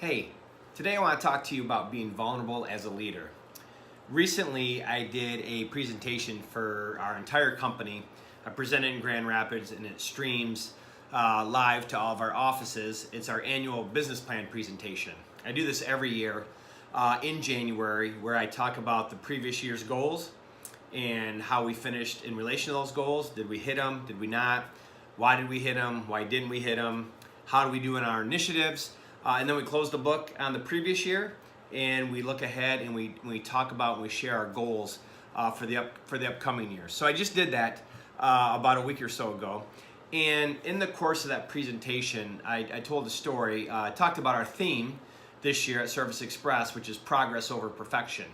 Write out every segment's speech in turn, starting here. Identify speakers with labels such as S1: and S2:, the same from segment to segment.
S1: Hey, today I want to talk to you about being vulnerable as a leader. Recently, I did a presentation for our entire company. I presented in Grand Rapids and it streams live to all of our offices. It's our annual business plan presentation. I do this every year in January where I talk about the previous year's goals and how we finished in relation to those goals. Did we hit them? Did we not? Why did we hit them? Why didn't we hit them? How do we do in our initiatives? And then we close the book on the previous year, and we look ahead and we talk about and we share our goals for the upcoming year. So I just did that about a week or so ago, and in the course of that presentation, I told a story. I talked about our theme this year at Service Express, which is progress over perfection,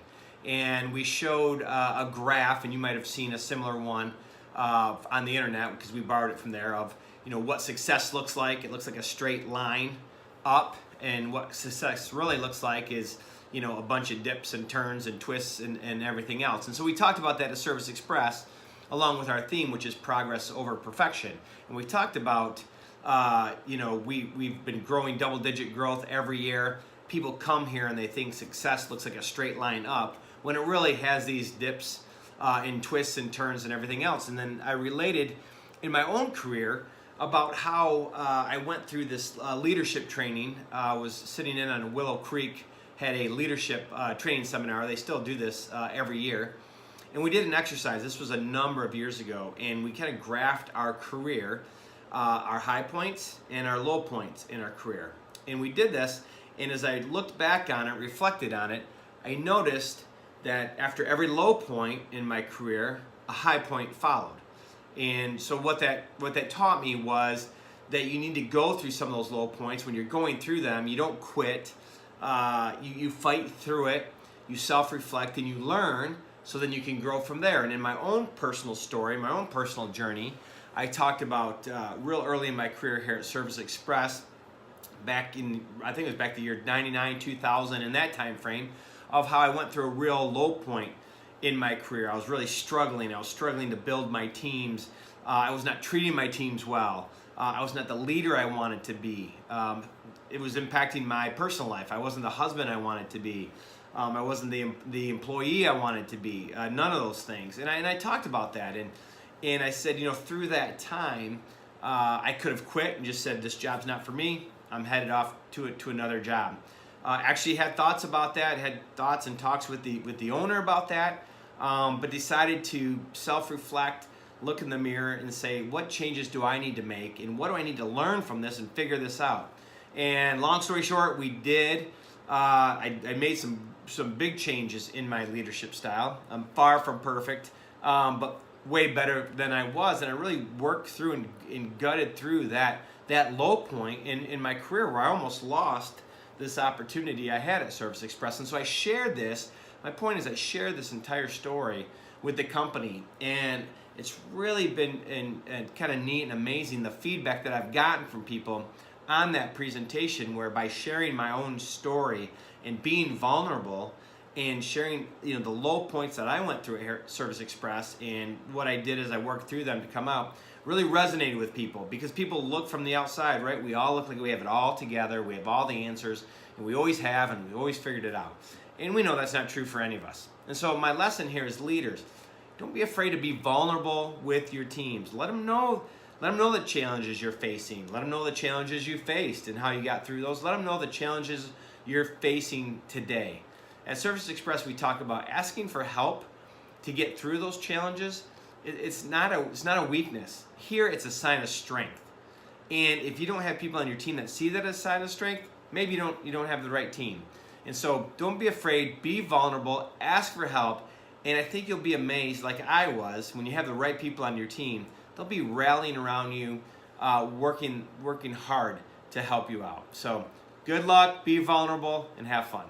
S1: and we showed a graph, and you might have seen a similar one on the internet because we borrowed it from there of what success looks like. It looks like a straight line up, and what success really looks like is a bunch of dips and turns and twists and everything else. And so we talked about that at Service Express along with our theme, which is progress over perfection. And we talked about we've been growing double-digit growth every year. People come here and they think success looks like a straight line up when it really has these dips and twists and turns and everything else. And then I related in my own career about how I went through this leadership training. I was sitting in on Willow Creek, had a leadership training seminar. They still do this every year. And we did an exercise. This was a number of years ago. And we kind of graphed our career, our high points and our low points in our career. And we did this. And as I looked back on it, reflected on it, I noticed that after every low point in my career, a high point followed. And so what that taught me was that you need to go through some of those low points. When you're going through them, you don't quit. You fight through it. You self-reflect and you learn, so then you can grow from there. And in my own personal story, my own personal journey, I talked about real early in my career here at Service Express, back in, I think it was back the year 99, 2000, in that time frame, of how I went through a real low point in my career. I was really struggling. I was struggling to build my teams. I was not treating my teams well. I was not the leader I wanted to be. It was impacting my personal life. I wasn't the husband I wanted to be. I wasn't the employee I wanted to be. None of those things. And I talked about that. And I said, through that time, I could have quit and just said, this job's not for me. I'm headed off to another job. Actually had thoughts about that. Had thoughts and talks with the owner about that. But decided to self-reflect, look in the mirror and say, what changes do I need to make and what do I need to learn from this and figure this out? And long story short, we did. I made some big changes in my leadership style. I'm far from perfect, but way better than I was. And I really worked through and gutted through that low point in my career where I almost lost this opportunity I had at Service Express. And so I shared this. My point is I shared this entire story with the company, and it's really been kind of neat and amazing the feedback that I've gotten from people on that presentation, where by sharing my own story and being vulnerable and sharing the low points that I went through here at Service Express and what I did as I worked through them to come out really resonated with people, because people look from the outside, right? We all look like we have it all together, we have all the answers, and we always have, and we always figured it out. And we know that's not true for any of us. And so my lesson here is leaders, don't be afraid to be vulnerable with your teams. Let them know the challenges you're facing. Let them know the challenges you faced and how you got through those. Let them know the challenges you're facing today. At Service Express, we talk about asking for help to get through those challenges. It's not a weakness. Here, it's a sign of strength. And if you don't have people on your team that see that as a sign of strength, maybe you don't have the right team. And so don't be afraid, be vulnerable, ask for help, and I think you'll be amazed, like I was, when you have the right people on your team. They'll be rallying around you, working hard to help you out. So good luck, be vulnerable, and have fun.